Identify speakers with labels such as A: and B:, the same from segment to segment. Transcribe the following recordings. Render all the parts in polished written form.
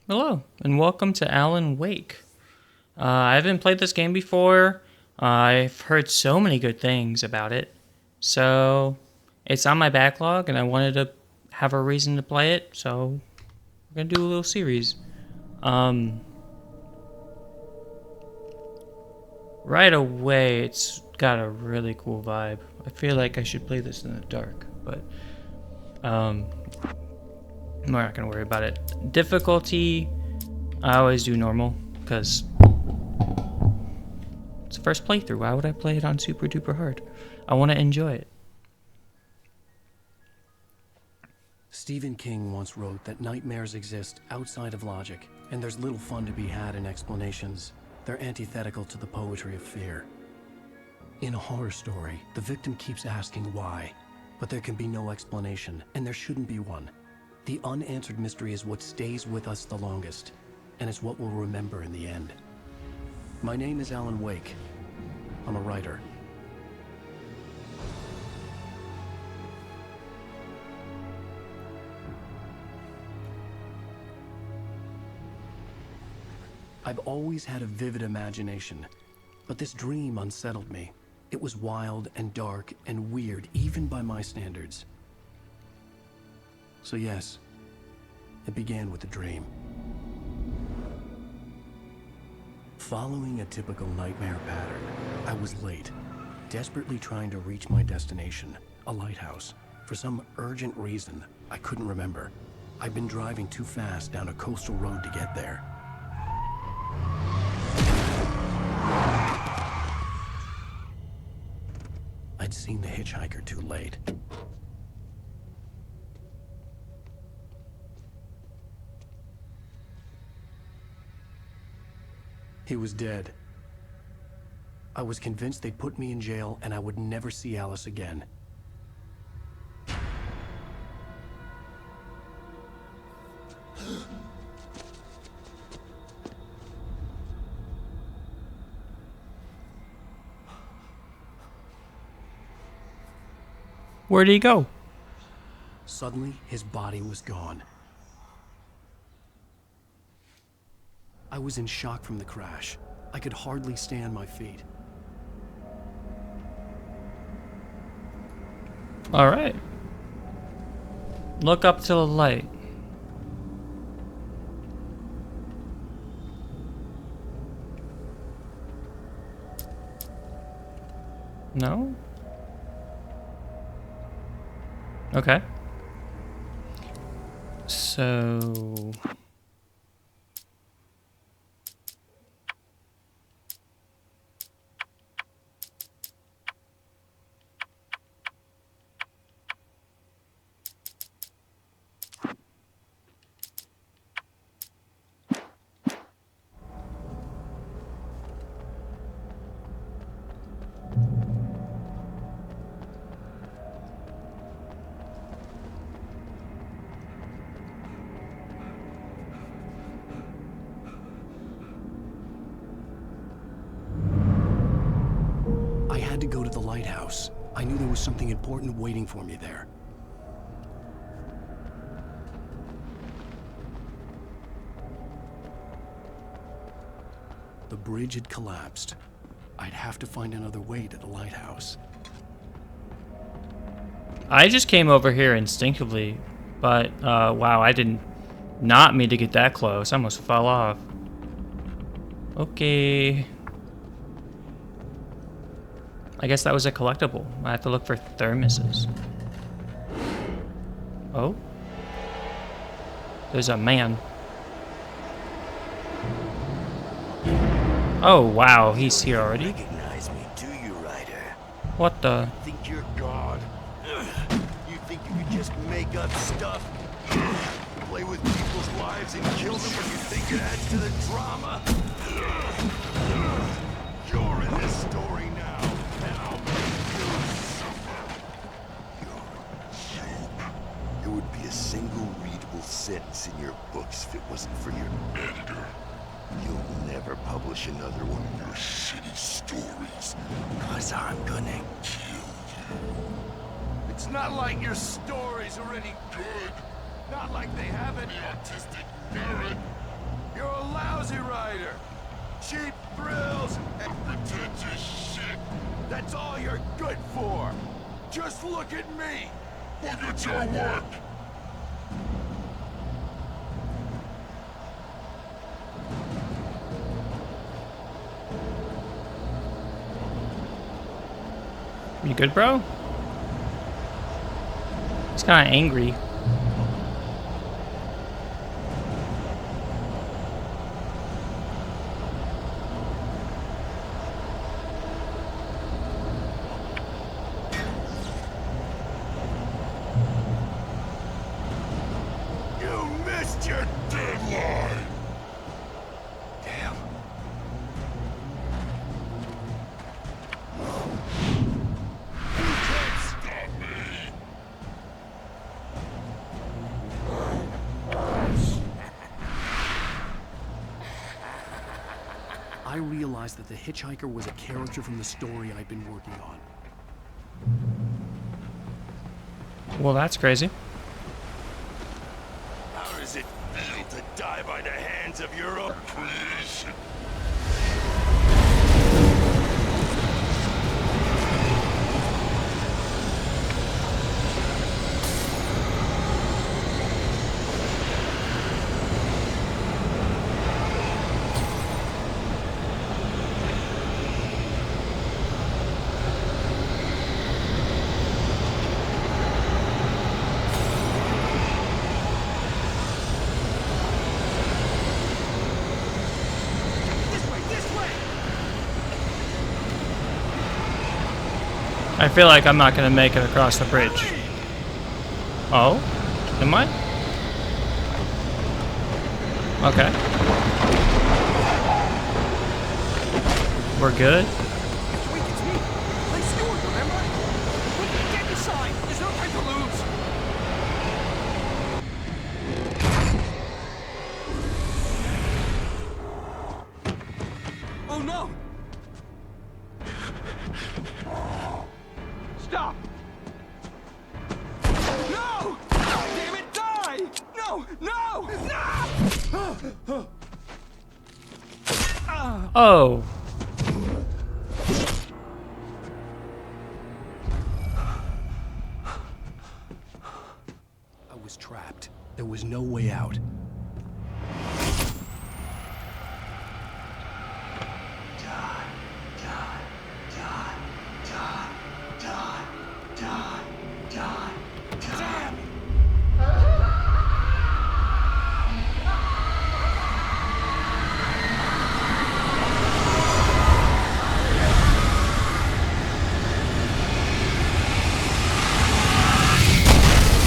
A: Hello, and welcome to Alan Wake. I haven't played this game before. I've heard so many good things about it. So, it's on my backlog, and I wanted to have a reason to play it, so we're going to do a little series. Um, right away, it's got a really cool vibe. I feel like I should play this in the dark, but we're not going to worry about it. Difficulty, I always do normal, because it's the first playthrough. Why would I play it on super duper hard? I want to enjoy it.
B: Stephen King once wrote that nightmares exist outside of logic, and there's little fun to be had in explanations. They're antithetical to the poetry of fear. In a horror story, the victim keeps asking why, but there can be no explanation, and there shouldn't be one. The unanswered mystery is what stays with us the longest, and it's what we'll remember in the end. My name is Alan Wake. I'm a writer. I've always had a vivid imagination, but this dream unsettled me. It was wild and dark and weird, even by my standards. So yes, it began with a dream. Following a typical nightmare pattern, I was late, desperately trying to reach my destination, a lighthouse. For some urgent reason, I couldn't remember. I'd been driving too fast down a coastal road to get there. I'd seen the hitchhiker too late. He was dead. I was convinced they'd put me in jail and I would never see Alice again.
A: Where did he go?
B: Suddenly, his body was gone. I was in shock from the crash. I could hardly stay on my feet.
A: All right. Look up to the light. No? Okay. So...
B: I had to go to the lighthouse. I knew there was something important waiting for me there. The bridge had collapsed. I'd have to find another way to the lighthouse.
A: I just came over here instinctively, but wow, I did not mean to get that close. I almost fell off. Okay. I guess that was a collectible. I have to look for thermoses. Oh? There's a man. Oh, wow, he's here already?
C: Recognize me, do you, Ryder?
A: What the?
C: Think you're God? You think you could just make up stuff? Play with people's lives and kill them when you think it adds to the drama? You're in this story now, and I'll make you suffer. You're a joke. There would be a single readable sentence in your books if it wasn't for your editor. You'll never publish another one of your shitty stories, 'cause I'm gonna kill you. It's not like your stories are any good. Not like they have any autistic parent. cheap thrills and pretentious shit. That's all you're good for. Just look at me. Look at your work.
A: You good, bro? He's kind of angry.
C: You missed your deadline. Damn. You can't stop me.
B: I realized that the hitchhiker was a character from the story I'd been working on.
A: Well, that's crazy.
C: How does it feel to die by the hands of your own creation?
A: I feel like I'm not gonna make it across the bridge. Oh? Am I? Okay. We're good?
D: Wait, it's me. Play Stewart, remember? Quick, get inside. There's no time to lose. Oh no! Stop! No! Damn it, die! No! No! No!
A: Oh.
B: I was trapped. There was no way out.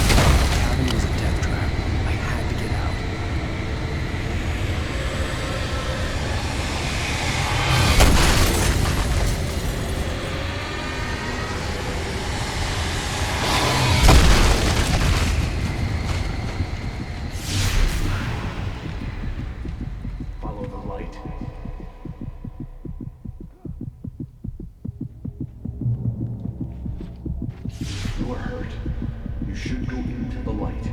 B: The cabin was a death trap. I had to get out.
E: Follow the light. You are hurt. You should go into the light.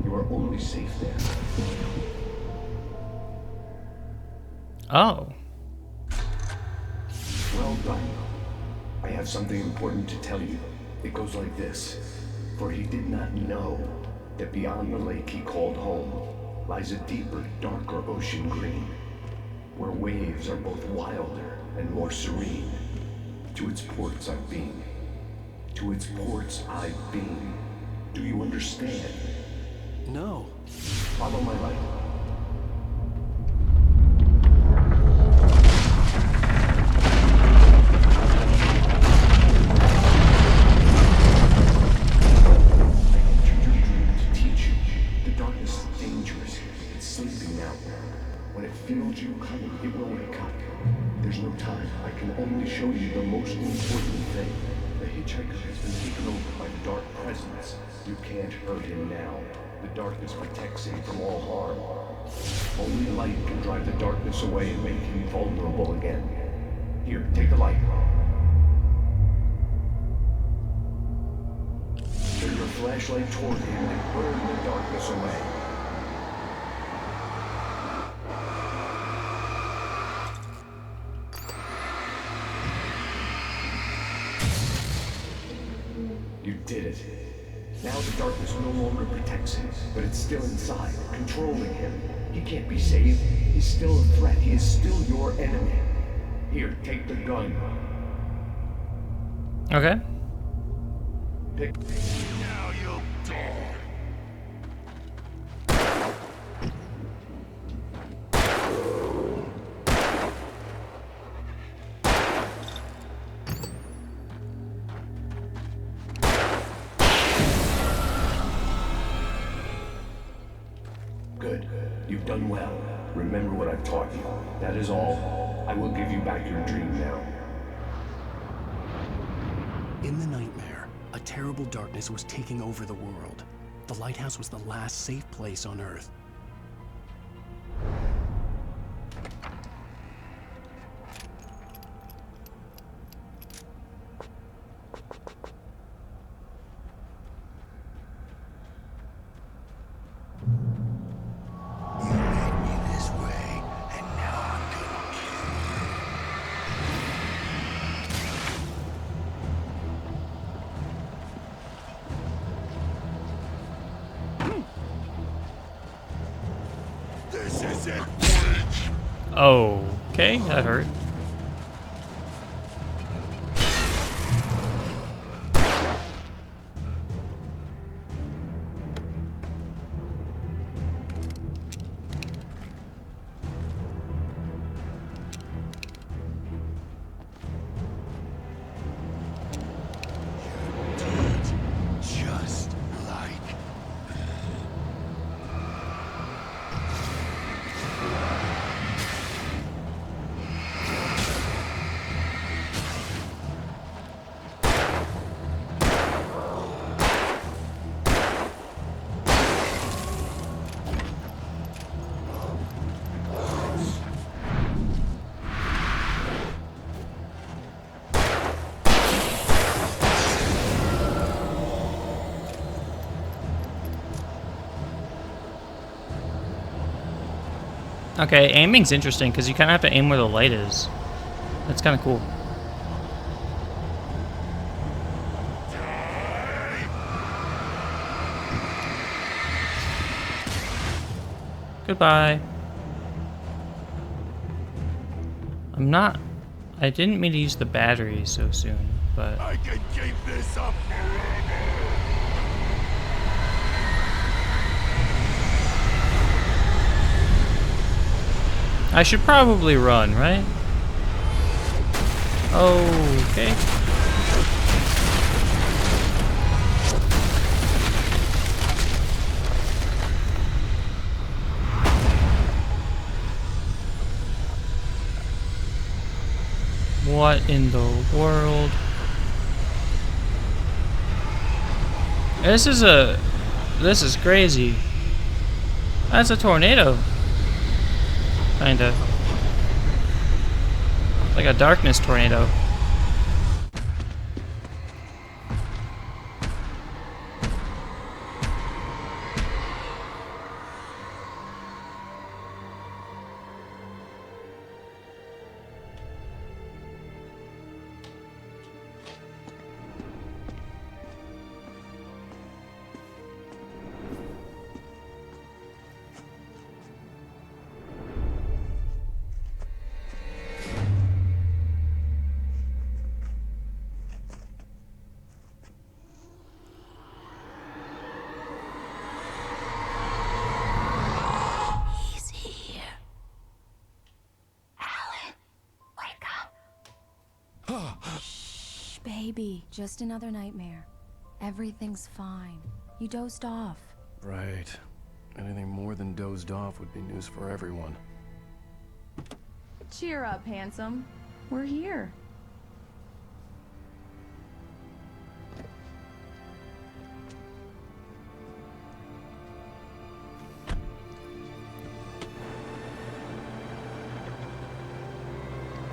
E: You are only safe there.
A: Oh.
E: Well done. I have something important to tell you. It goes like this. For he did not know that beyond the lake he called home lies a deeper, darker ocean green, where waves are both wilder and more serene. To its ports I've been. To its ports I've been. Do you understand?
B: No.
E: Follow my light. I entered your dream to teach you. The darkness is dangerous. It's sleeping now. When it feels you coming, it will wake up. There's no time. I can only show you the most important thing. The hitchhiker has been taken over by the dark presence. You can't hurt him now. The darkness protects him from all harm. Only light can drive the darkness away and make him vulnerable again. Here, take the light. Turn your flashlight toward him and burn the darkness away. did it. Now the darkness no longer protects him, but it's still inside, controlling him. He can't be saved. He's still a threat. He is still your enemy. Here, take the gun.
A: Okay.
E: Pick.
C: Now you'll die.
E: Good. You've done well. Remember what I've taught you. That is all. I will give you back your dream now.
B: In the nightmare, a terrible darkness was taking over the world. The lighthouse was the last safe place on Earth.
C: You led me this way, and now I'm gonna kill you. This isn't Witch!
A: Okay, that hurt.
C: Just like
A: Okay, aiming's interesting because you kind of have to aim where the light is. That's kind of cool. Goodbye. I didn't mean to use the battery so soon, but
C: I can keep this up forever.
A: I should probably run, right? Okay. What in the world? This is crazy. That's a tornado. Kinda. Like a darkness tornado.
F: He's here. Alan, wake up. Shh, baby. Just another nightmare. Everything's fine. You dozed off.
B: Right. Anything more than dozed off would be news for everyone.
G: Cheer up, handsome. We're here.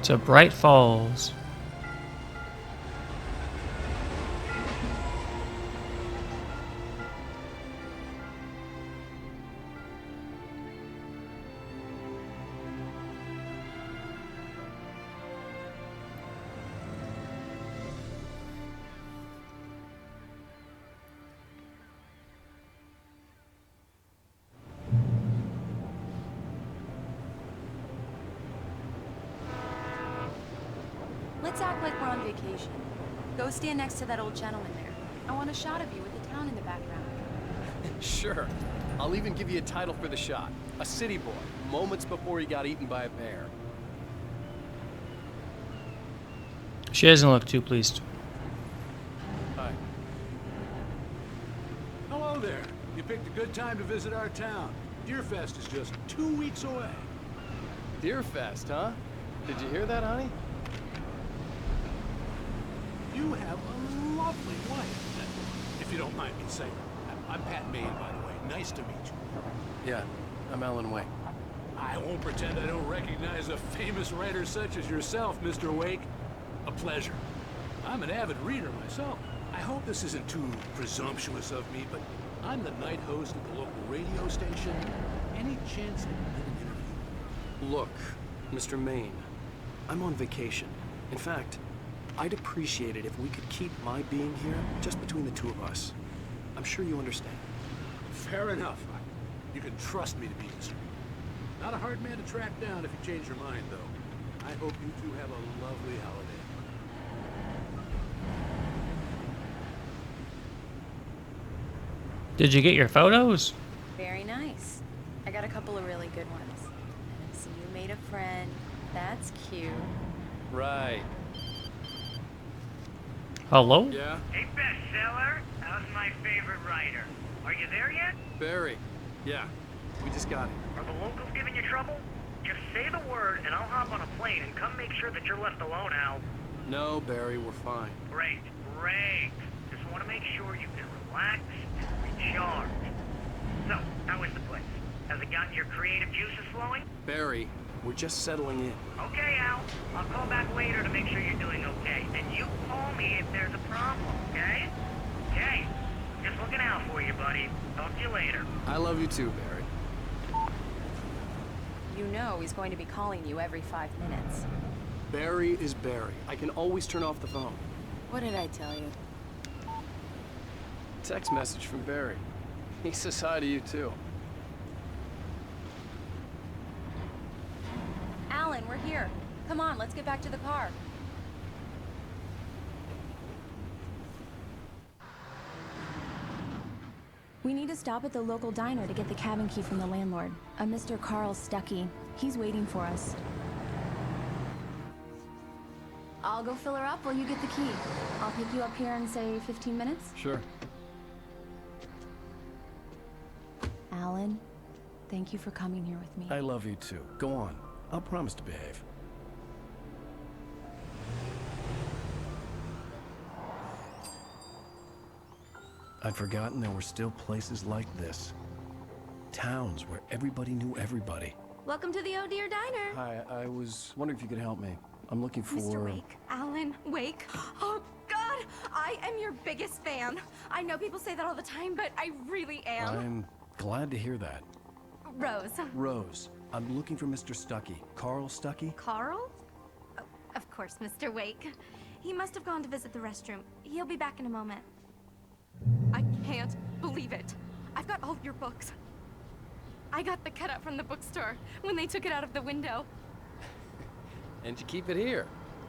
A: To Bright Falls.
F: Let's act like we're on vacation. Go stand next to that old gentleman there. I want a shot of you with the town in the background.
B: Sure. I'll even give you a title for the shot. A city boy, moments before he got eaten by a bear.
A: She doesn't look too pleased.
B: Hi.
H: Hello there. You picked a good time to visit our town. Deerfest is just 2 weeks away.
B: Deerfest, huh? Did you hear that, honey?
H: You have a lovely wife, if you don't mind me saying. I'm Pat Maine, by the way. Nice to meet you.
B: Yeah, I'm Alan Wake.
H: I won't pretend I don't recognize a famous writer such as yourself, Mr. Wake. A pleasure. I'm an avid reader myself. I hope this isn't too presumptuous of me, but I'm the night host at the local radio station. Any chance I can get an interview?
B: Look, Mr. Maine, I'm on vacation. In fact, I'd appreciate it if we could keep my being here just between the two of us. I'm sure you understand.
H: Fair enough. You can trust me to be discreet. Not a hard man to track down if you change your mind, though. I hope you two have a lovely holiday.
A: Did you get your photos?
F: Very nice. I got a couple of really good ones. And I see you made a friend. That's cute.
B: Right.
A: Hello?
B: Yeah?
I: Hey, bestseller. How's my favorite writer? Are you there yet?
B: Barry. Yeah. We just got it.
I: Are the locals giving you trouble? Just say the word and I'll hop on a plane and come make sure that you're left alone, Al.
B: No, Barry, we're fine.
I: Great, great. Just want to make sure you can relax and recharge. So, how is the place? Has it gotten your creative juices flowing?
B: Barry, we're just settling in.
I: Okay, Al. I'll call back later to make sure you're doing okay. And you call me if there's a problem, okay? Okay. Just looking out for you, buddy. Talk to you later.
B: I love you too, Barry.
F: You know he's going to be calling you every 5 minutes.
B: Barry is Barry. I can always turn off the phone.
F: What did I tell you?
B: Text message from Barry. He says hi to you too.
F: Alan, we're here. Come on, let's get back to the car. We need to stop at the local diner to get the cabin key from the landlord, a Mr. Carl Stuckey. He's waiting for us. I'll go fill her up while you get the key. I'll pick you up here in, say, 15 minutes?
B: Sure.
F: Alan, thank you for coming here with me.
B: I love you too. Go on. I'll promise to behave. I'd forgotten there were still places like this. Towns where everybody knew everybody.
J: Welcome to the Oh Dear Diner.
B: Hi, I was wondering if you could help me. I'm looking for...
J: Mr. Wake. Alan Wake. Oh, God! I am your biggest fan. I know people say that all the time, but I really am.
B: I'm glad to hear that.
J: Rose.
B: Rose, I'm looking for Mr. Stuckey. Carl Stuckey?
J: Carl? Oh, of course, Mr. Wake. He must have gone to visit the restroom. He'll be back in a moment. I can't believe it. I've got all your books. I got the cutout from the bookstore when they took it out of the window.
B: And you keep it here.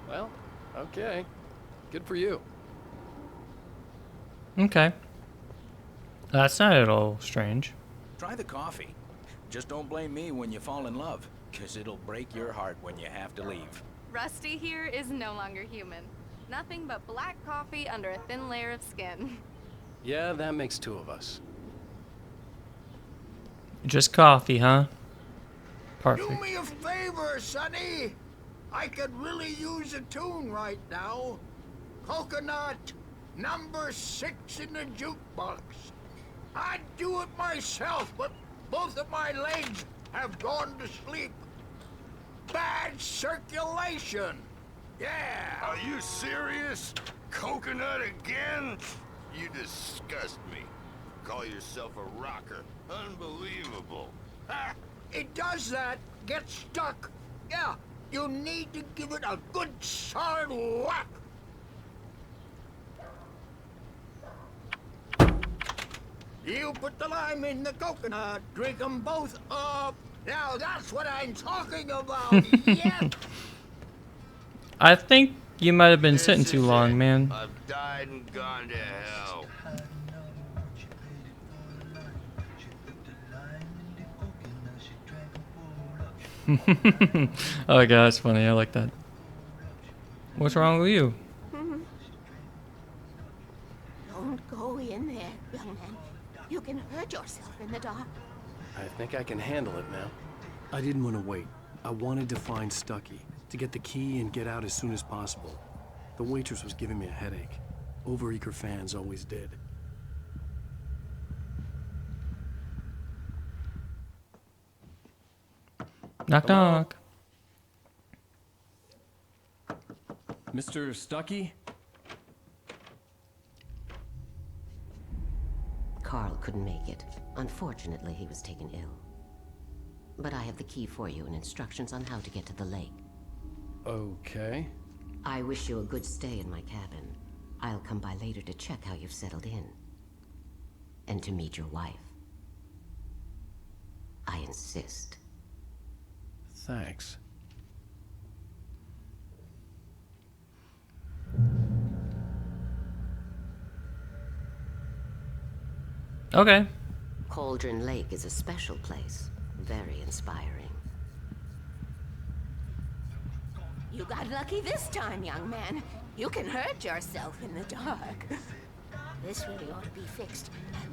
B: Well, okay. Good for you.
A: Okay. That's not at all strange.
K: Try the coffee. Just don't blame me when you fall in love, 'cause it'll break your heart when you have to leave.
G: Rusty here is no longer human. Nothing but black coffee under a thin layer of skin.
B: Yeah, that makes two of us.
A: Just coffee, huh? Perfect.
L: Do me a favor, Sonny. I could really use a tune right now. Coconut, number 6 in the jukebox. I'd do it myself, but both of my legs have gone to sleep. Bad circulation. Yeah.
C: Are you serious? Coconut again? You disgust me. Call yourself a rocker. Unbelievable. Ha!
L: It does that. Get stuck. Yeah, you need to give it a good solid whack. You put the lime in the coconut, drink them both up. Now that's what I'm talking about. Yeah.
A: I think You might have been
C: This
A: sitting too
C: is
A: long,
C: it.
A: man.
C: I've died and gone to hell.
A: Oh god, that's funny. I like that. What's wrong with you?
M: Don't go in there, young man. You can hurt yourself in the dark.
B: I think I can handle it now. I didn't want to wait. I wanted to find Stucky, to get the key and get out as soon as possible. The waitress was giving me a headache. Overeager fans always did.
A: Knock
B: Hello?
A: knock.
B: Mr. Stucky?
N: Carl couldn't make it. Unfortunately, he was taken ill. But I have the key for you and instructions on how to get to the lake.
B: Okay.
N: I wish you a good stay in my cabin. I'll come by later to check how you've settled in. And to meet your wife. I insist.
B: Thanks.
A: Okay.
N: Cauldron Lake is a special place. Very inspiring.
M: You got lucky this time, young man. You can hurt yourself in the dark. This really ought to be fixed. And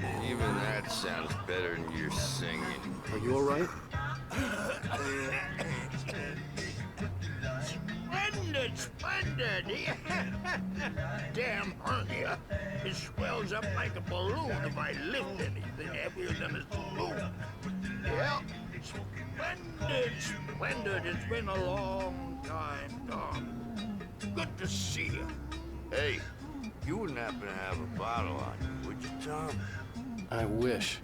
M: then
C: Even that sounds better than your singing.
B: Are you alright?
L: Splendid, splendid! Damn hernia. It swells up like a balloon if I lift anything heavier than a spoon. Yeah, splendid, splendid. It's been a long time, Tom. Good to see you.
C: Hey, you wouldn't happen to have a bottle on you, would you, Tom?
B: I wish.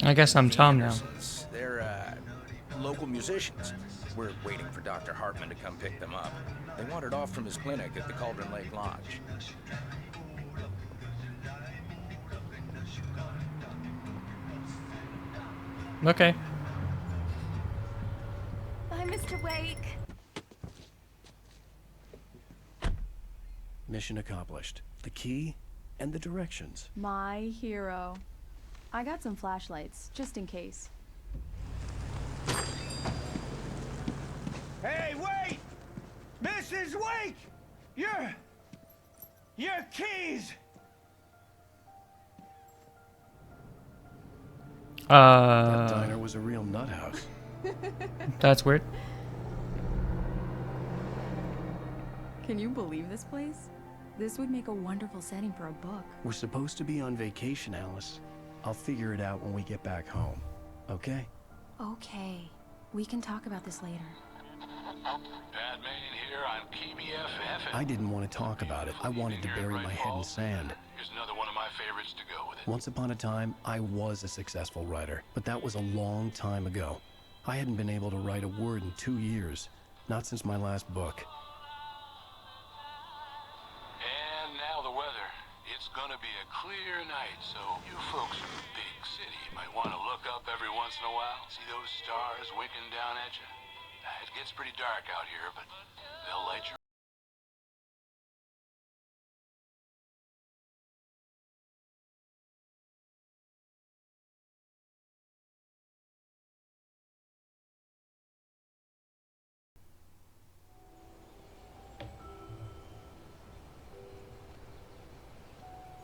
A: I guess I'm Tom now.
K: Andersons. They're, local musicians. We're waiting for Dr. Hartman to come pick them up. They wandered off from his clinic at the Cauldron Lake Lodge.
A: Okay.
J: Bye, Mr. Wake.
B: Mission accomplished. The key and the directions.
F: My hero. I got some flashlights, just in case.
D: Hey, wait! Mrs. Wake! Your keys!
B: That diner was a real nut house.
A: That's weird.
F: Can you believe this place? This would make a wonderful setting for a book.
B: We're supposed to be on vacation, Alice. I'll figure it out when we get back home. Okay?
F: Okay. We can talk about this later.
H: Pat Main here on KBFF.
B: I didn't want to talk about it. I wanted to bury my head in sand.
H: Here's another one of my favorites to go with it.
B: Once upon a time, I was a successful writer, but that was a long time ago. I hadn't been able to write a word in 2 years. Not since my last book.
H: And now the weather. It's gonna be a clear night, so you folks in the big city might want to look up every once in a while. See those stars winking down at you? It gets pretty dark out here, but they'll light your...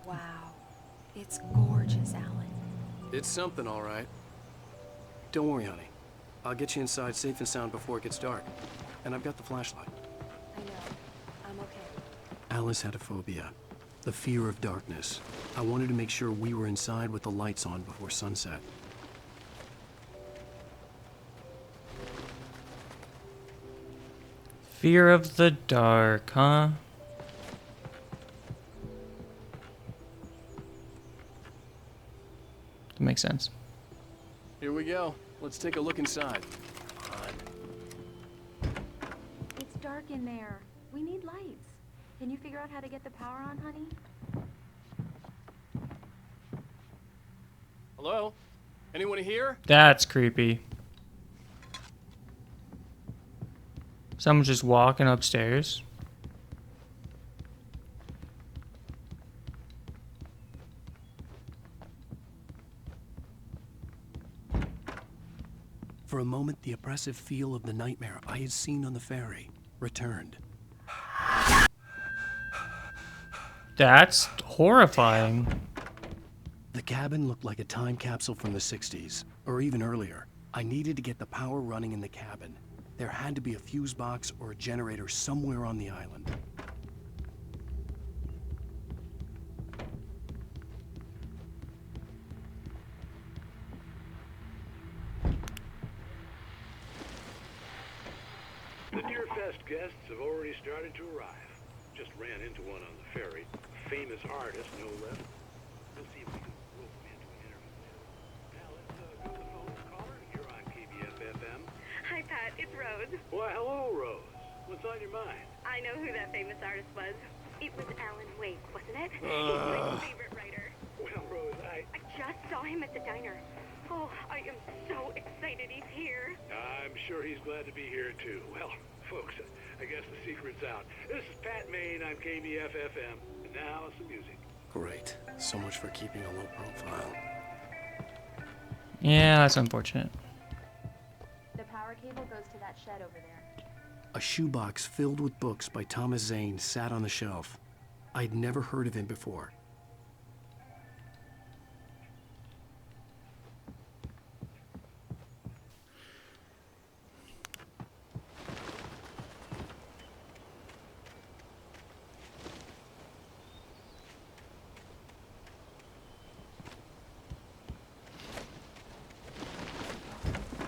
F: Wow. It's gorgeous, Alan.
B: It's something, all right. Don't worry, honey. I'll get you inside safe and sound before it gets dark. And I've got the flashlight.
F: I know. I'm okay.
B: Alice had a phobia. The fear of darkness. I wanted to make sure we were inside with the lights on before sunset.
A: Fear of the dark, huh? That makes sense.
B: Here we go. Let's take a look inside.
J: It's dark in there. We need lights. Can you figure out how to get the power on, honey?
B: Hello? Anyone here?
A: That's creepy. Someone's just walking upstairs.
B: For a moment, the oppressive feel of the nightmare I had seen on the ferry returned.
A: That's horrifying.
B: The cabin looked like a time capsule from the 60s, or even earlier. I needed to get the power running in the cabin. There had to be a fuse box or a generator somewhere on the island.
H: The Deerfest guests have already started to arrive. Just ran into one on the ferry. A famous artist, no less. We'll see if we can rope him into an interview. Now let's go to the phone. Caller, you're on KBF-FM.
O: Hi, Pat. It's Rose.
H: Why, hello, Rose. What's on your mind?
O: I know who that famous artist was. It was Alan Wake, wasn't it? He's my favorite writer.
H: Well, Rose, I
O: just saw him at the diner. Oh, I am so excited he's here.
H: I'm sure he's glad to be here, too. Well, folks, I guess the secret's out. This is Pat Maine on KBF-FM. And now, some music.
B: Great. So much for keeping a low profile.
A: Yeah, that's unfortunate.
F: The power cable goes to that shed over there.
B: A shoebox filled with books by Thomas Zane sat on the shelf. I'd never heard of him before.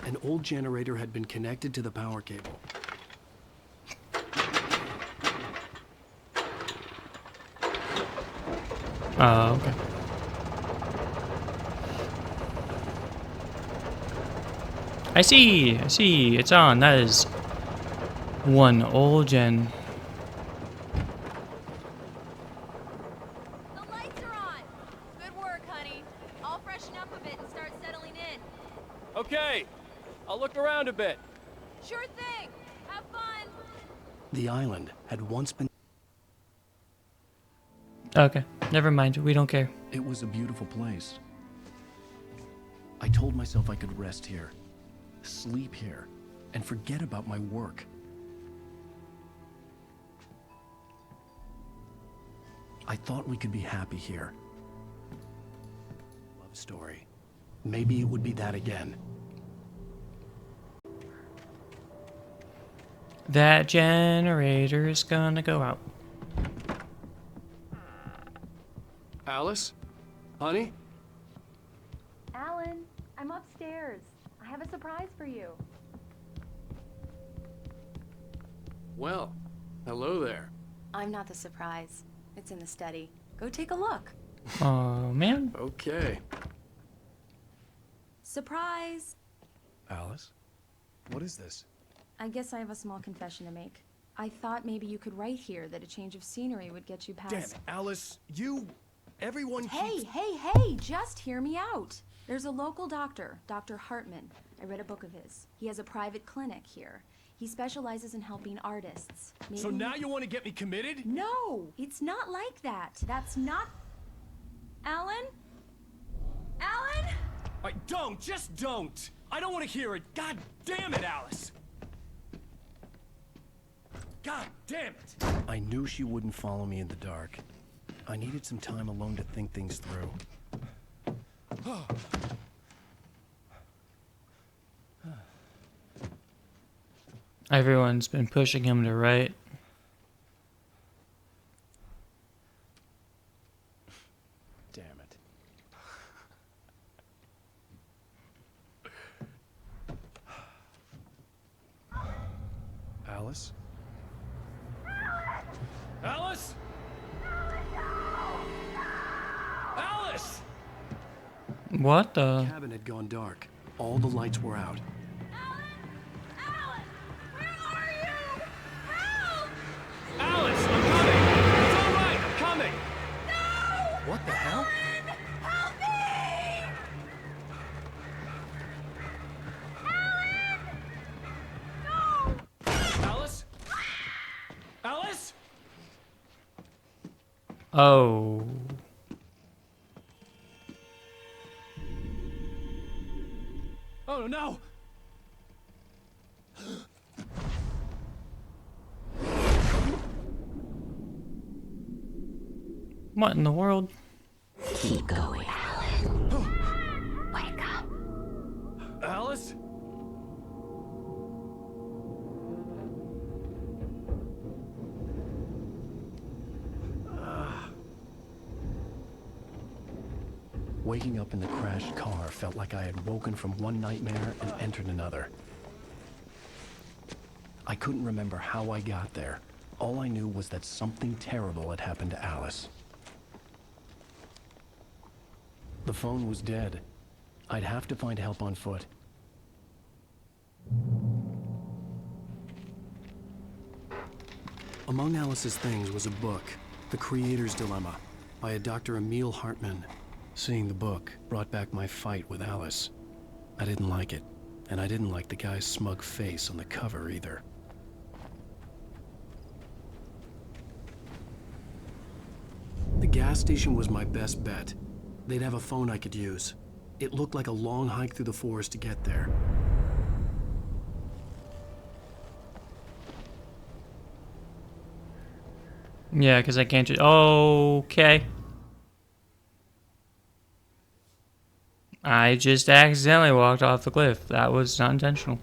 B: An old generator had been connected to the power cable.
A: Oh, okay. I see, it's on. That is one old gen.
J: The lights are on. Good work, honey. I'll freshen up a bit and start settling in.
D: Okay, I'll look around a bit.
J: Sure thing. Have fun.
B: The island had once been...
A: Okay, never mind. We don't care.
B: It was a beautiful place. I told myself I could rest here, sleep here, and forget about my work. I thought we could be happy here. Love story. Maybe it would be that again.
A: That generator is gonna go out.
B: Alice? Honey?
F: Alan, I'm upstairs. I have a surprise for you.
B: Well, hello there.
F: I'm not the surprise. It's in the study. Go take a look.
A: Oh, man.
B: Okay.
F: Surprise!
B: Alice? What is this?
F: I guess I have a small confession to make. I thought maybe you could write here that a change of scenery would get you past...
B: Damn it, Alice. Everyone keeps...
F: Hey, just hear me out. There's a local doctor, Dr. Hartman. I read a book of his. He has a private clinic here. He specializes in helping artists. Maybe...
D: So now you want to get me committed?
F: No, it's not like that. That's not... Alan? Alan?
D: Just don't. I don't want to hear it. God damn it, Alice. God damn it.
B: I knew she wouldn't follow me in the dark. I needed some time alone to think things through.
A: Everyone's been pushing him to write.
B: Damn it. Alice?
D: Alice? Alice!
A: What the?
B: The cabin had gone dark. All the lights were out.
D: Alice, I'm coming! It's all right, I'm coming!
B: What the hell?
J: Help me!
D: Alice?
A: Oh.
D: Oh no!
A: What in the world?
N: Keep going, Alan. Wake up.
D: Alice?
B: Waking up in the crashed car felt like I had woken from one nightmare and entered another. I couldn't remember how I got there. All I knew was that something terrible had happened to Alice. The phone was dead. I'd have to find help on foot. Among Alice's things was a book, The Creator's Dilemma, by a Dr. Emil Hartman. Seeing the book brought back my fight with Alice. I didn't like it, and I didn't like the guy's smug face on the cover either. The gas station was my best bet. They'd have a phone I could use. It looked like a long hike through the forest to get there.
A: Yeah, because I can't just... Okay. I just accidentally walked off the cliff. That was not intentional.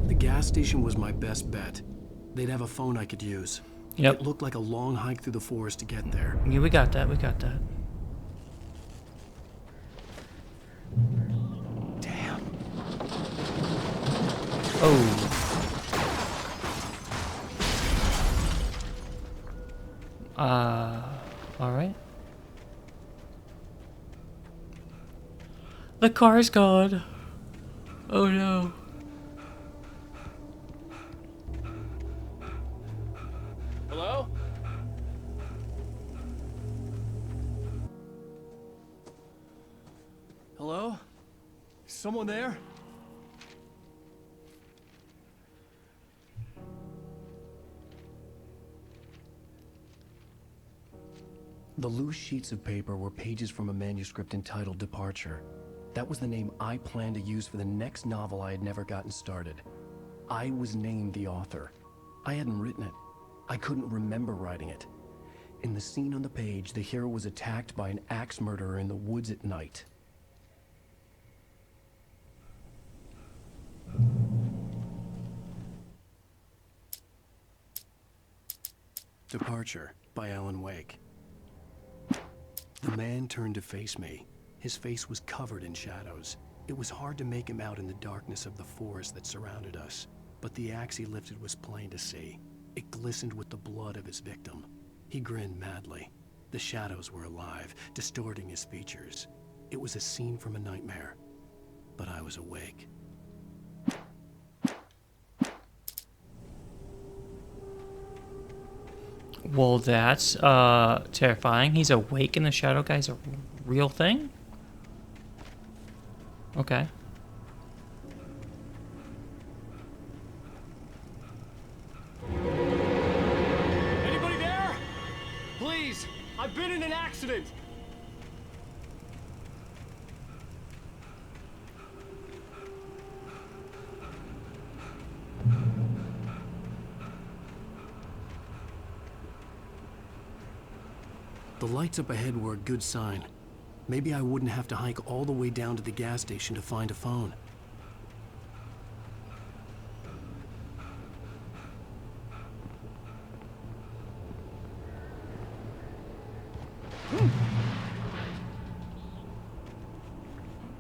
B: The gas station was my best bet. They'd have a phone I could use.
A: Yep.
B: It looked like a long hike through the forest to get there.
A: Yeah, we got that. We got that.
B: Damn.
A: Oh. Alright. The car's gone. Oh no.
D: Hello? Hello? Someone there?
B: The loose sheets of paper were pages from a manuscript entitled Departure. That was the name I planned to use for the next novel I had never gotten started. I was named the author. I hadn't written it. I couldn't remember writing it. In the scene on the page, the hero was attacked by an axe murderer in the woods at night. Departure by Alan Wake. The man turned to face me. His face was covered in shadows. It was hard to make him out in the darkness of the forest that surrounded us, but the axe he lifted was plain to see. It glistened with the blood of his victim. He grinned madly. The shadows were alive, distorting his features. It was a scene from a nightmare, but I was awake.
A: Well, that's terrifying. He's awake and the shadow guy's a real thing? Okay.
D: Anybody there? Please, I've been in an accident.
B: The lights up ahead were a good sign. Maybe I wouldn't have to hike all the way down to the gas station to find a phone.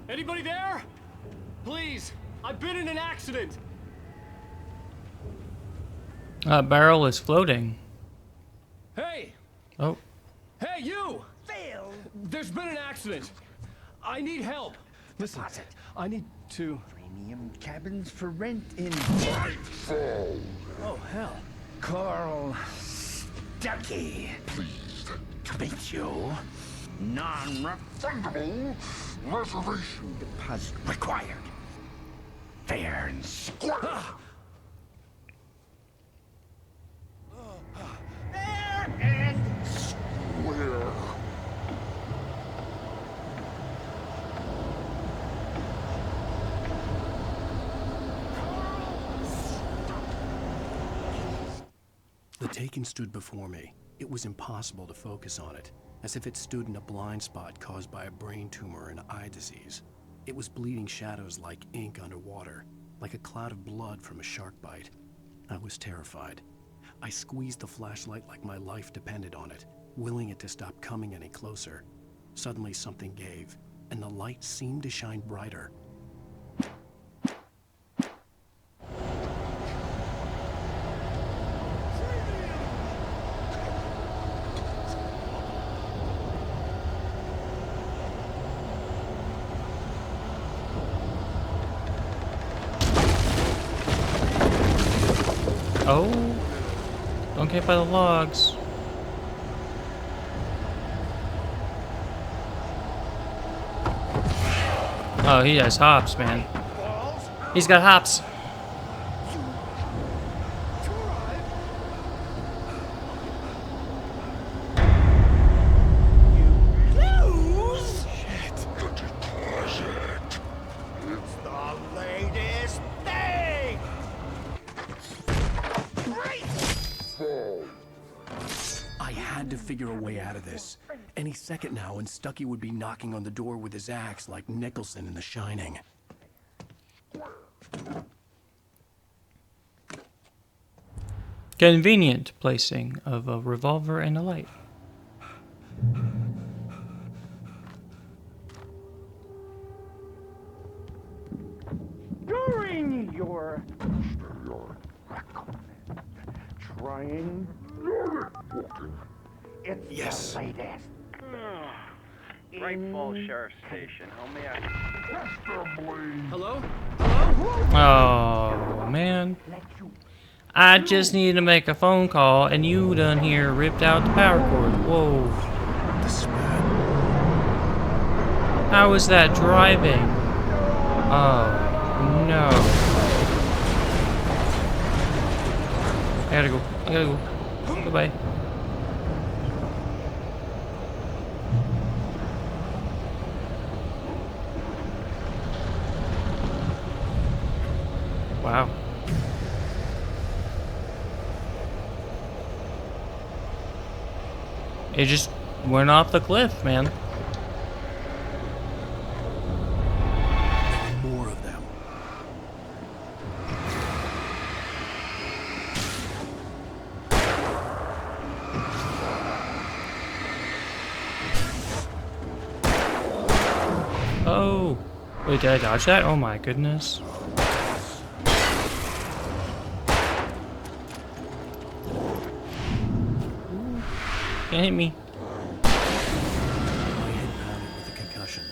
D: Anybody there? Please, I've been in an accident.
A: Barrel is floating.
D: Hey!
A: Oh.
D: Hey, you! Phil! There's been an accident. I need help.
L: Listen,
D: I need to...
L: Premium cabins for rent in
C: Nightfall.
D: Oh, hell.
L: Carl Stuckey.
C: Pleased
L: To meet you. Non-refundable
C: reservation
L: deposit required. fair and square. Fair and square.
B: The Taken stood before me. It was impossible to focus on it, as if it stood in a blind spot caused by a brain tumor and eye disease. It was bleeding shadows like ink underwater, like a cloud of blood from a shark bite. I was terrified. I squeezed the flashlight like my life depended on it, willing it to stop coming any closer. Suddenly something gave, and the light seemed to shine brighter.
A: Oh, don't get by the logs. Oh, he has hops, man. He's got hops.
L: Lose? Shit. It's the latest thing!
B: I had to figure a way out of this. Any second now, and Stucky would be knocking on the door with his axe like Nicholson in The Shining.
A: Convenient placing of a revolver and a light.
L: During your trying, it's
B: yes.
L: the latest.
P: Bright Falls Sheriff Station. How may I?
H: Hello?
A: Oh, man. I just needed to make a phone call, and you done here ripped out the power cord. Whoa. How was that driving? Oh, no. I gotta go. I gotta go. Goodbye. Wow. It just went off the cliff, man.
B: More of them.
A: Oh. Wait, did I dodge that? Oh my goodness. Can't hit me.
B: My head pounded with a concussion.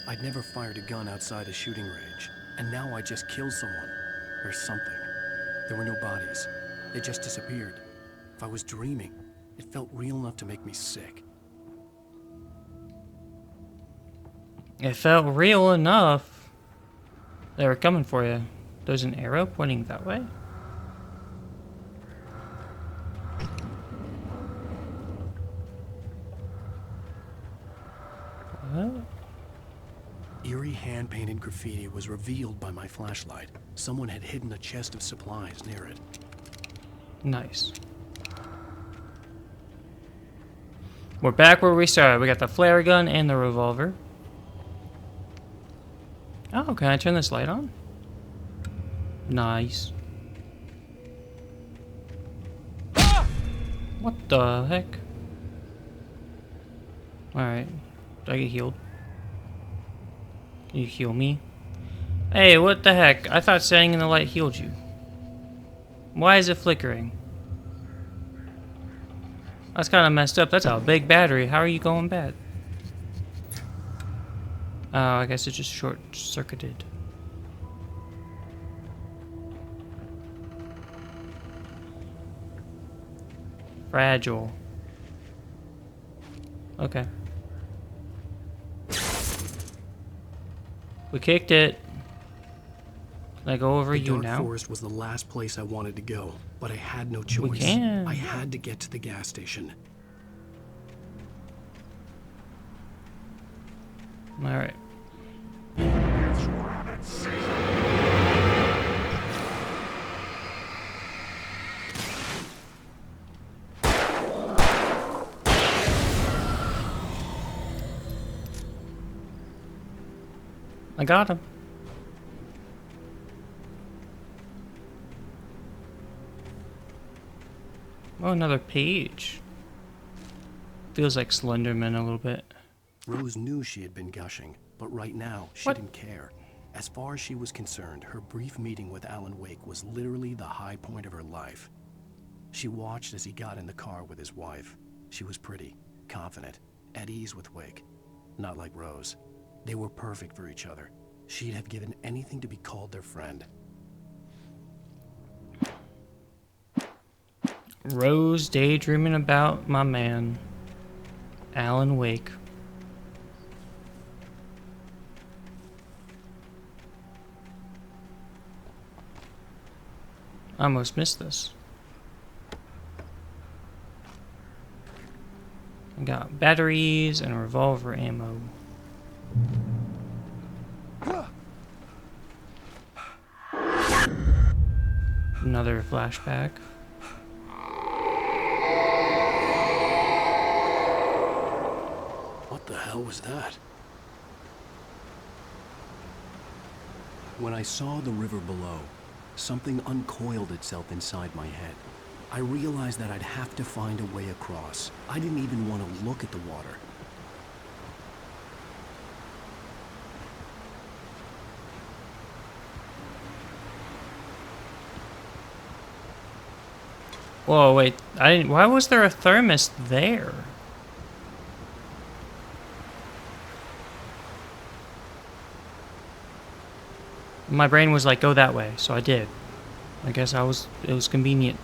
B: I'd never fired a gun outside a shooting range, and now I just killed someone. Or something. There were no bodies. They just disappeared. If I was dreaming, it felt real enough to make me sick.
A: It felt real enough. They were coming for you. There's an arrow pointing that way. What?
B: Eerie hand-painted graffiti was revealed by my flashlight. Someone had hidden a chest of supplies near it.
A: Nice. We're back where we started. We got the flare gun and the revolver. Oh, can I turn this light on? Nice. What the heck? Alright. Do I get healed? Can you heal me? Hey, what the heck? I thought staying in the light healed you. Why is it flickering? That's kind of messed up. That's a big battery. How are you going bad? Oh, I guess it just short-circuited. Fragile. Okay. We kicked it. Can I go over
B: The
A: you
B: dark
A: now?
B: forest was the last place I wanted to go, but I had no choice.
A: We can.
B: I had to get to the gas station.
A: All right. I got him. Oh, another page. Feels like Slenderman a little bit.
B: Rose knew she had been gushing, but right now, she didn't care. As far as she was concerned, her brief meeting with Alan Wake was literally the high point of her life. She watched as he got in the car with his wife. She was pretty, confident, at ease with Wake. Not like Rose. They were perfect for each other. She'd have given anything to be called their friend.
A: Rose daydreaming about my man, Alan Wake. I almost missed this. I got batteries and revolver ammo. Another flashback.
B: What the hell was that? When I saw the river below, something uncoiled itself inside my head. I realized that I'd have to find a way across. I didn't even want to look at the water.
A: Whoa, wait. I didn't. Why was there a thermos there? My brain was like, go that way, so I did. I guess it was convenient.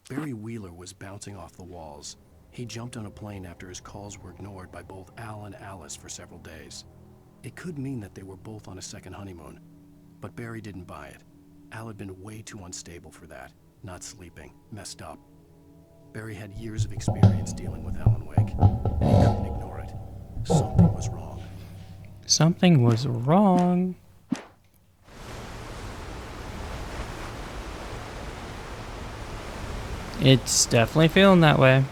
B: Barry Wheeler was bouncing off the walls. He jumped on a plane after his calls were ignored by both Al and Alice for several days. It could mean that they were both on a second honeymoon, but Barry didn't buy it. Al had been way too unstable for that, not sleeping, messed up. Barry had years of experience dealing with Alan Wake, and he couldn't ignore it. Something was wrong.
A: Something was wrong. It's definitely feeling that way.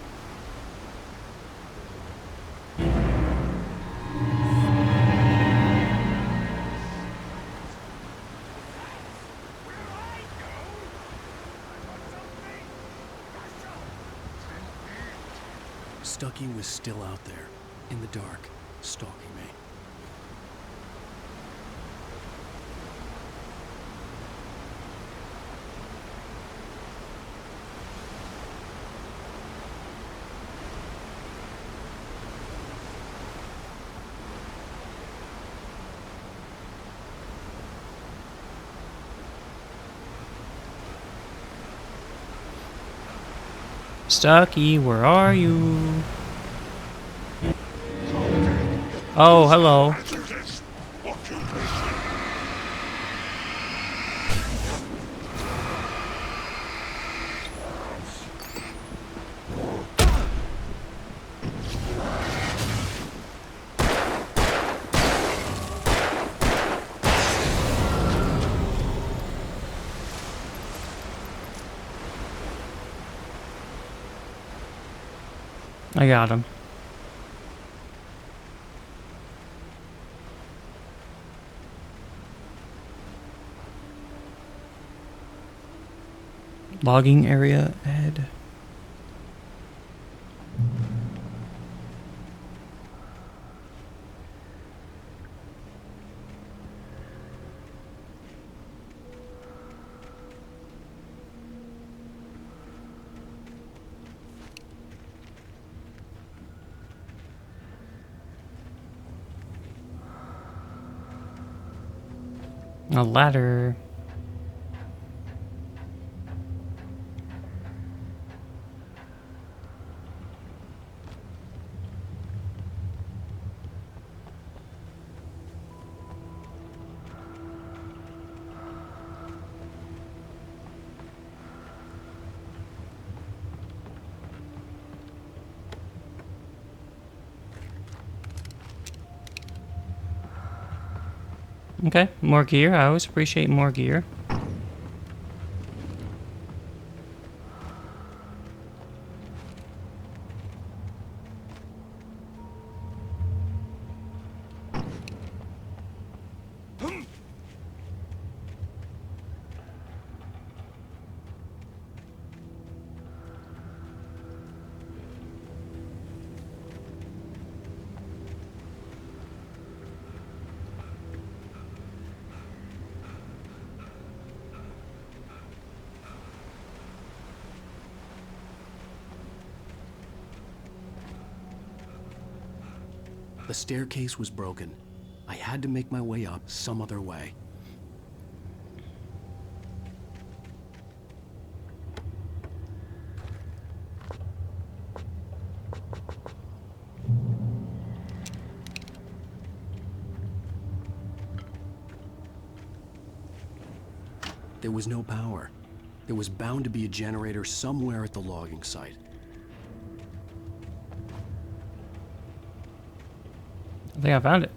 B: Stucky was still out there, in the dark, stalking me.
A: Stucky, where are you? Oh, hello. I got him. Logging area ahead. A ladder. Okay, more gear. I always appreciate more gear.
B: The staircase was broken. I had to make my way up some other way. There was no power. There was bound to be a generator somewhere at the logging site.
A: I think I found it.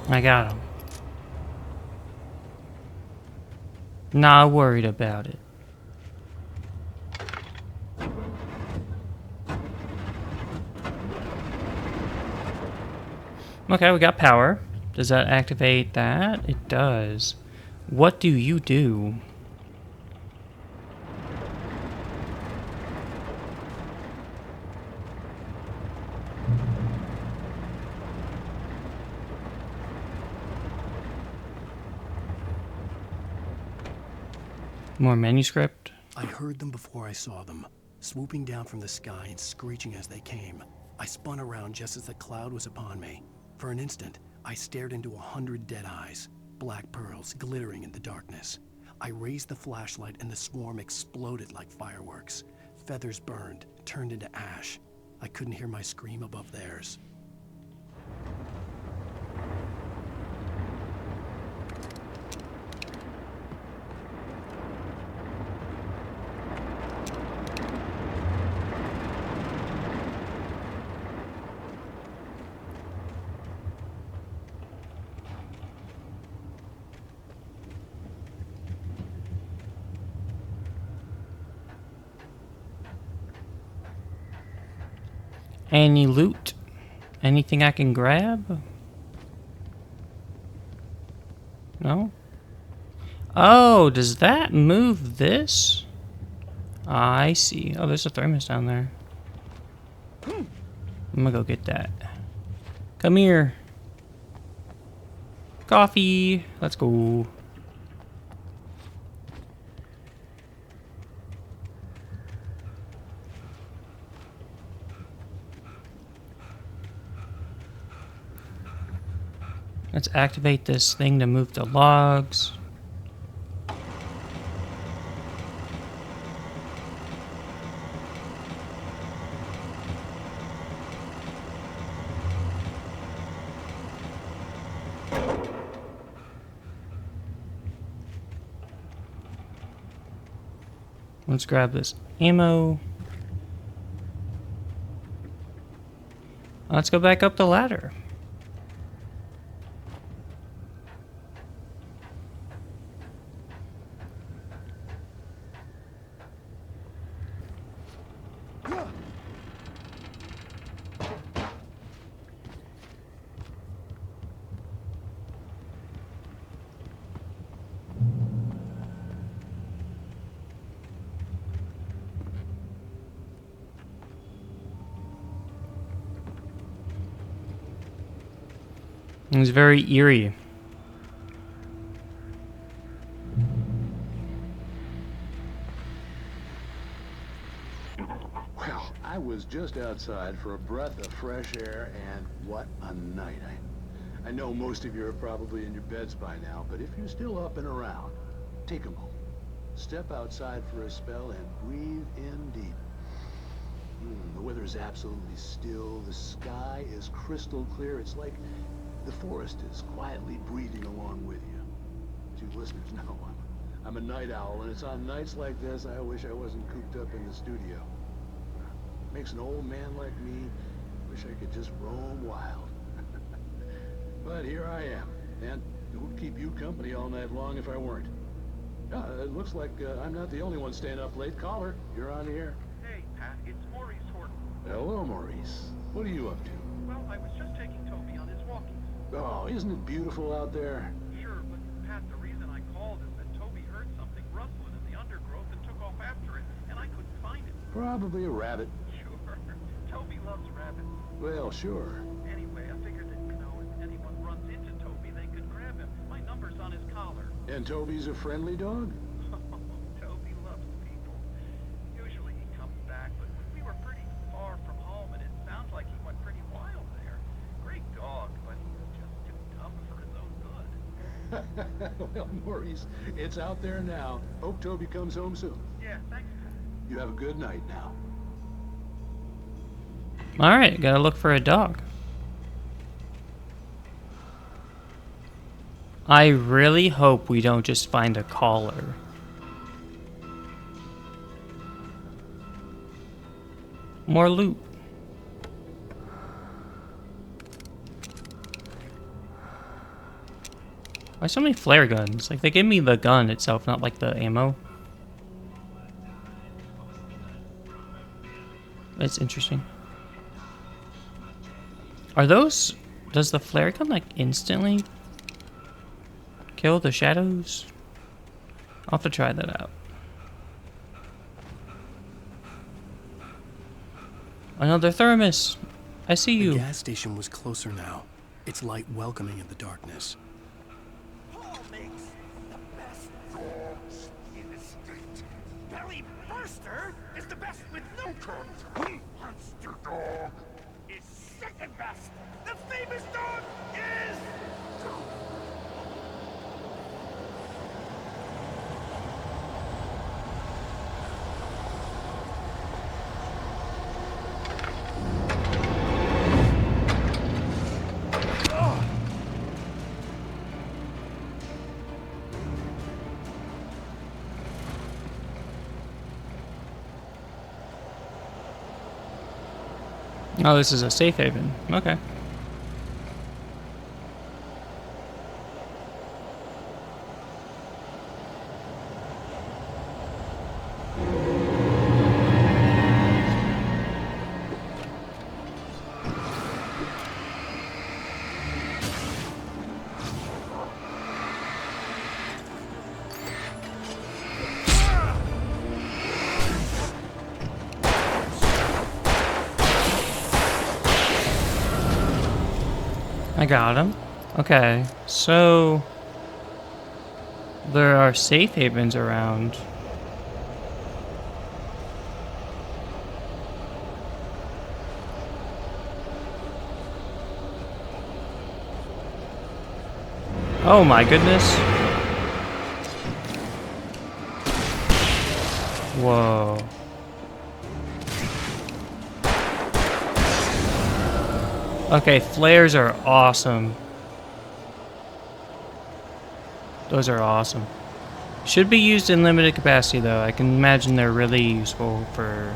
A: I got him. Not worried about it. Okay, we got power. Does that activate that? It does. What do you do? More manuscript?
B: I heard them before I saw them, swooping down from the sky and screeching as they came. I spun around just as the cloud was upon me. For an instant, I stared into 100 dead eyes, black pearls glittering in the darkness. I raised the flashlight and the swarm exploded like fireworks. Feathers burned, turned into ash. I couldn't hear my scream above theirs.
A: Any loot? Anything I can grab? No? Oh, does that move this? I see. Oh, there's a thermos down there. I'm gonna go get that. Come here. Coffee. Let's go. Let's activate this thing to move the logs. Let's grab this ammo. Let's go back up the ladder. It was very eerie.
Q: Well, I was just outside for a breath of fresh air, and what a night. I know most of you are probably in your beds by now, but if you're still up and around, take a moment. Step outside for a spell and breathe in deep. The weather is absolutely still. The sky is crystal clear. It's like the forest is quietly breathing along with you. As you listeners know, I'm a night owl, and it's on nights like this I wish I wasn't cooped up in the studio. Makes an old man like me wish I could just roam wild. But here I am, and it would keep you company all night long if I weren't. It looks like I'm not the only one staying up late. Caller, you're on the air.
P: Hey, Pat, it's Maurice Horton.
Q: Hello, Maurice. What are you up to?
P: Well, I was just taking Toby on his walkies.
Q: Oh, isn't it beautiful out there?
P: Sure, but Pat, the reason I called is that Toby heard something rustling in the undergrowth and took off after it, and I couldn't find it.
Q: Probably a rabbit.
P: Sure. Toby loves rabbits.
Q: Well, sure.
P: Anyway, I figured that, if anyone runs into Toby, they could grab him. My number's on his collar.
Q: And Toby's a friendly dog?
P: Toby loves people. Usually he comes back, but we were pretty far from home, and it sounds like he went pretty wild there. Great dog, but he's just too tough for his own good.
Q: Well, Maurice, it's out there now. Hope Toby comes home soon.
P: Yeah, thanks, Pat.
Q: You have a good night now.
A: Alright, gotta look for a dog. I really hope we don't just find a collar. More loot. Why so many flare guns? Like, they give me the gun itself, not like the ammo. That's interesting. Are those... Does the flare gun, like, instantly kill the shadows? I'll have to try that out. Another thermos! I see you.
B: The gas station was closer now, its light welcoming in the darkness.
L: Paul makes the best dogs in the state. Belly Burster is the best with no terms. Monster Dog is second best. The famous dog is...
A: Oh, this is a safe haven. Okay. I got him. Okay, so there are safe havens around. Oh my goodness. Whoa. Okay, flares are awesome. Those are awesome. Should be used in limited capacity though. I can imagine they're really useful for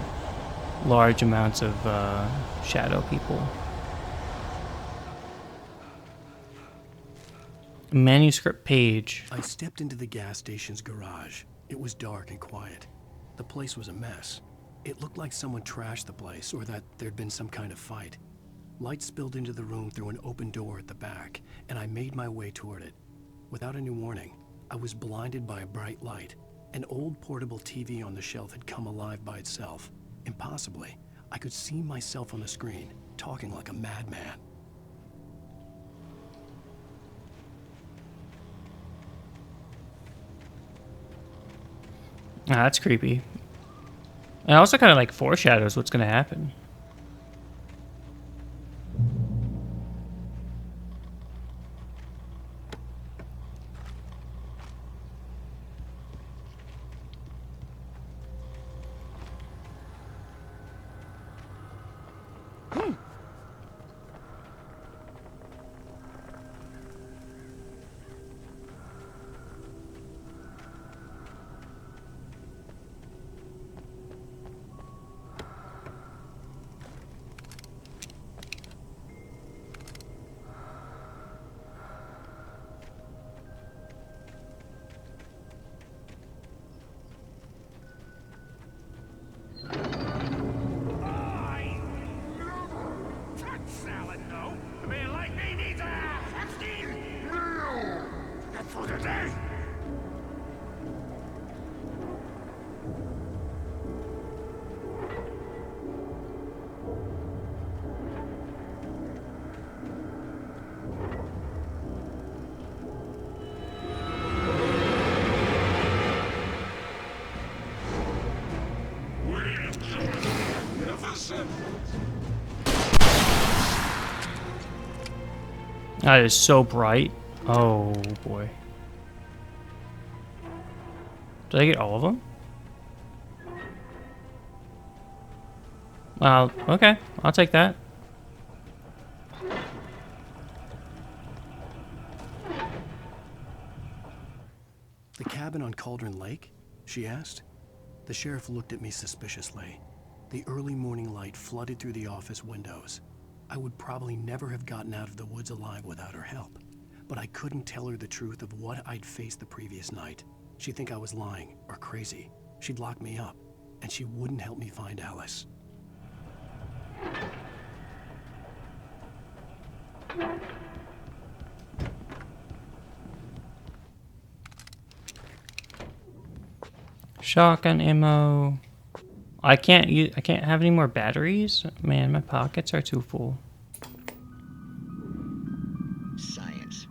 A: large amounts of shadow people. Manuscript page.
B: I stepped into the gas station's garage. It was dark and quiet. The place was a mess. It looked like someone trashed the place or that there'd been some kind of fight. Light spilled into the room through an open door at the back, and I made my way toward it. Without any warning, I was blinded by a bright light. An old portable TV on the shelf had come alive by itself. Impossibly, I could see myself on the screen, talking like a madman.
A: That's creepy. It also kind of like foreshadows what's going to happen. That is so bright. Oh boy. Did I get all of them? Well, okay. I'll take that.
B: The cabin on Cauldron Lake? She asked. The sheriff looked at me suspiciously. The early morning light flooded through the office windows. I would probably never have gotten out of the woods alive without her help. But I couldn't tell her the truth of what I'd faced the previous night. She'd think I was lying or crazy. She'd lock me up, and she wouldn't help me find Alice.
A: Shotgun ammo. I can't have any more batteries? Man, my pockets are too full.
R: Science.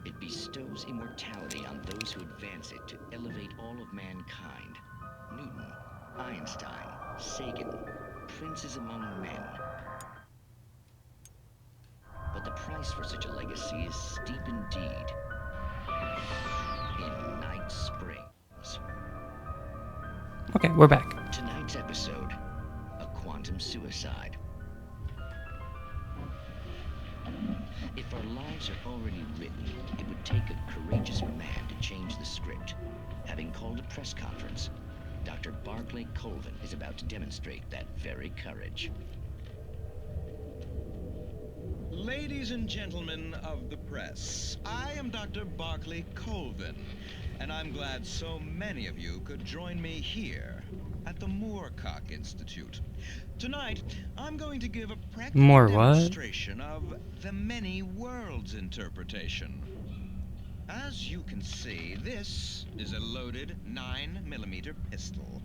R: It bestows immortality on those who advance it to elevate all of mankind. Newton, Einstein, Sagan, princes among men. But the price for such a legacy is steep indeed. In Night Springs.
A: Okay, we're back.
R: Tonight's episode, a quantum suicide. If our lives are already written, it would take a courageous man to change the script. Having called a press conference, Dr. Barclay Colvin is about to demonstrate that very courage.
S: Ladies and gentlemen of the press, I am Dr. Barclay Colvin, and I'm glad so many of you could join me here at the Moorcock Institute. Tonight, I'm going to give a practical demonstration of the many worlds interpretation. As you can see, this is a loaded 9mm pistol.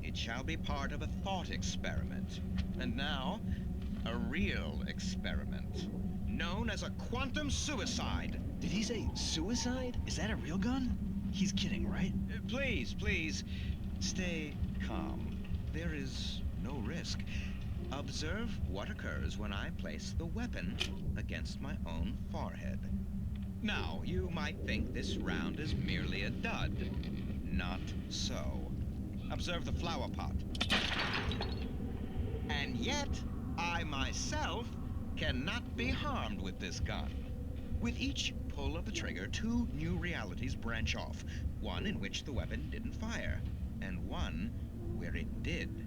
S: It shall be part of a thought experiment. And now, a real experiment, known as a quantum suicide.
T: Did he say suicide? Is that a real gun? He's kidding, right?
S: Please, stay calm. There is no risk. Observe what occurs when I place the weapon against my own forehead. Now, you might think this round is merely a dud. Not so. Observe the flower pot. And yet, I myself cannot be harmed with this gun. With each pull of the trigger, two new realities branch off. One in which the weapon didn't fire, and one where it did.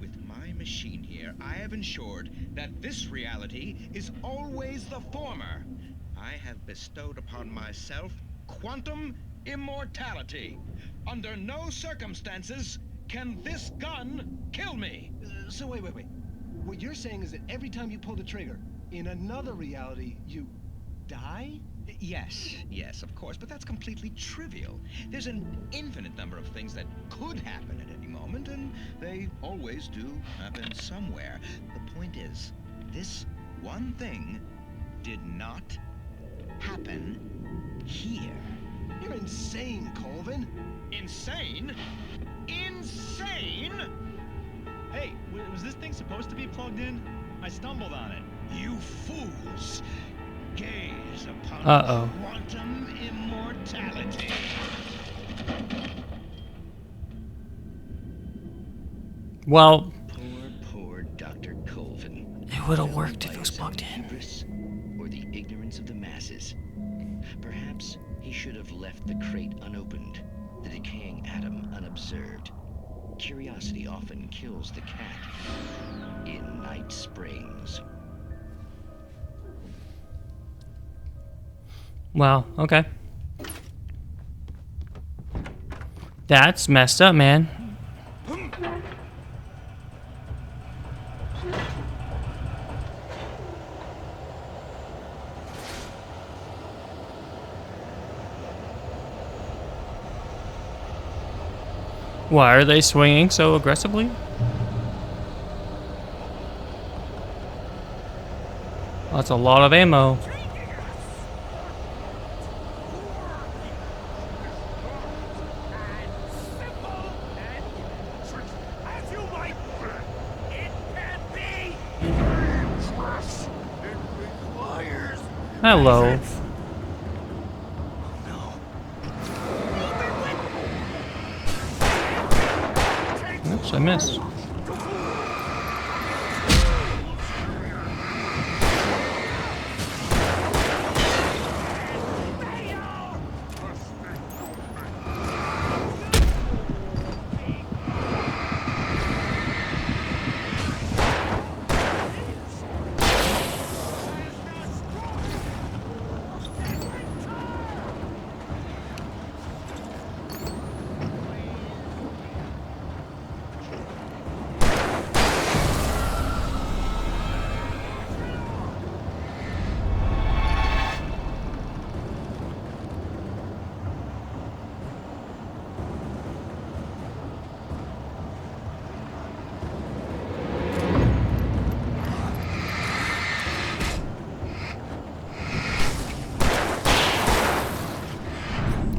S: With my machine here, I have ensured that this reality is always the former. I have bestowed upon myself quantum immortality. Under no circumstances can this gun kill me.
T: So wait. What you're saying is that every time you pull the trigger, in another reality, you die?
S: Yes, of course, but that's completely trivial. There's an infinite number of things that could happen at any moment, and they always do happen somewhere. The point is, this one thing did not happen here.
T: You're insane, Colvin.
S: Insane?
U: Wayne? Hey, was this thing supposed to be plugged in? I stumbled on it. You fools! Gaze upon quantum immortality.
A: Well,
R: Poor Dr. Colvin.
A: it would have worked if it was plugged in.
R: Hubris or the ignorance of the masses. Perhaps he should have left the crate unopened, the decaying atom unobserved. Curiosity often kills the cat in Night Springs.
A: Wow, okay. That's messed up, man. Why are they swinging so aggressively? That's a lot of ammo. Hello. Oops, I missed.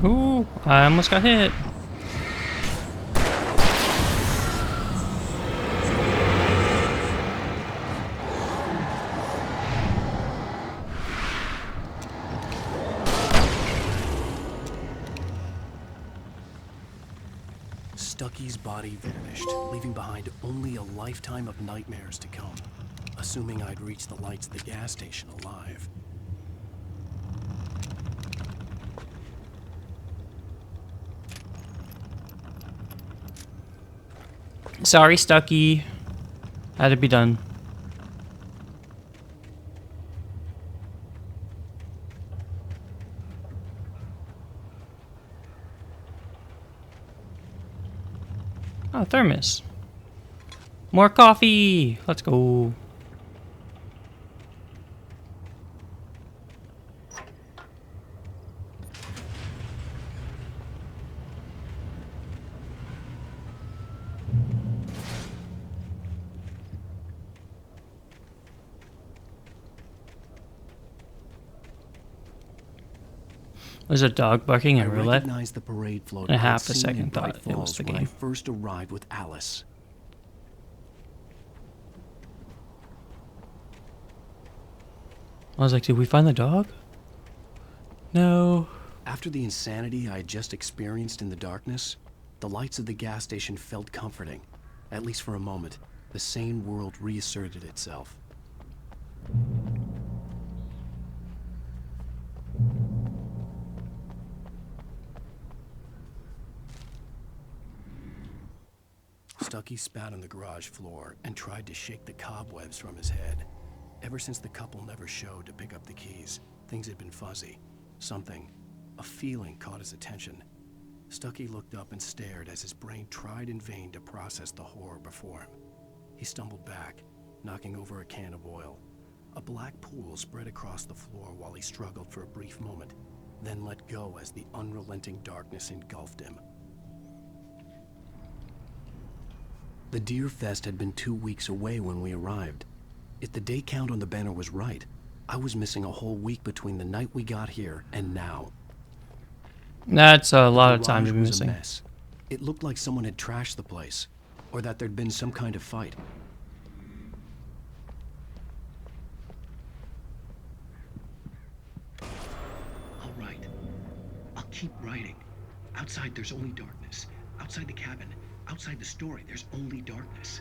A: Ooh, I almost got hit.
B: Stucky's body vanished, leaving behind only a lifetime of nightmares to come, assuming I'd reach the lights of the gas station alive.
A: Sorry, Stucky. Had to be done. Oh, thermos. More coffee. Let's go. There's a dog barking at roulette.
B: I recognized the parade float.
A: And a
B: I'd
A: half a
B: seen in
A: second
B: Bright
A: thought it was
B: Falls
A: the
B: when I
A: game.
B: first arrived with Alice.
A: I was like, did we find the dog? No.
B: After the insanity I had just experienced in the darkness, the lights of the gas station felt comforting. At least for a moment, the sane world reasserted itself. Stucky spat on the garage floor and tried to shake the cobwebs from his head. Ever since the couple never showed to pick up the keys, things had been fuzzy. Something, a feeling, caught his attention. Stucky looked up and stared as his brain tried in vain to process the horror before him. He stumbled back, knocking over a can of oil. A black pool spread across the floor while he struggled for a brief moment, then let go as the unrelenting darkness engulfed him. The Deer Fest had been 2 weeks away when we arrived. If the day count on the banner was right, I was missing a whole week between the night we got here and now.
A: That's a lot of time to be
B: The garage was a
A: missing.
B: mess. It looked like someone had trashed the place. or that there'd been some kind of fight.
E: All right. I'll keep writing. Outside, there's only darkness. Outside the cabin, outside the story, there's only darkness.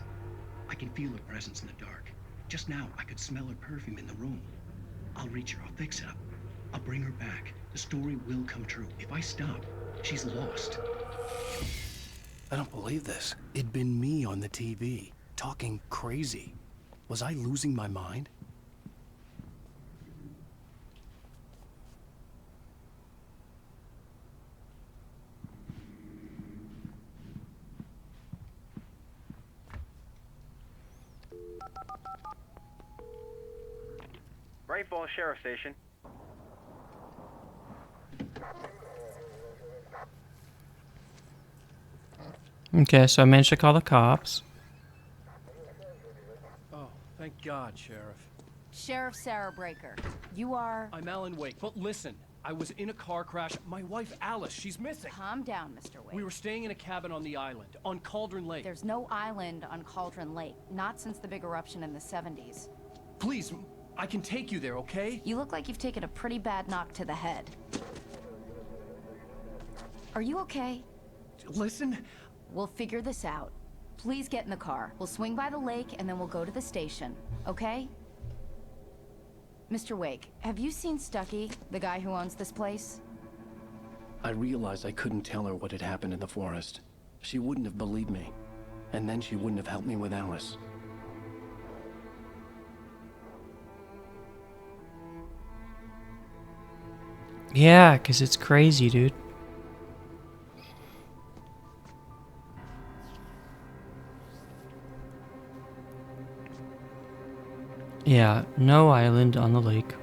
E: I can feel her presence in the dark. Just now, I could smell her perfume in the room. I'll reach her. I'll fix it up. I'll bring her back. The story will come true. If I stop, she's lost.
B: I don't believe this. It'd been me on the TV, talking crazy. Was I losing my mind?
V: Bright Falls Sheriff Station.
A: Okay, so I managed to call the cops.
B: Oh, thank God, Sheriff.
W: Sheriff Sarah Breaker, you are...
X: I'm Alan Wake, but listen, I was in a car crash. My wife, Alice, she's missing.
W: Calm down, Mr. Wake.
X: We were staying in a cabin on the island, on Cauldron Lake.
W: There's no island on Cauldron Lake, not since the big eruption in the 70s.
X: Please, I can take you there, okay?
W: You look like you've taken a pretty bad knock to the head. Are you okay?
X: Listen...
W: We'll figure this out. Please get in the car. We'll swing by the lake and then we'll go to the station, okay? Mr. Wake, have you seen Stucky, the guy who owns this place?
B: I realized I couldn't tell her what had happened in the forest. She wouldn't have believed me. And then she wouldn't have helped me with Alice.
A: Yeah, 'cause it's crazy, dude. Yeah, no island on the lake.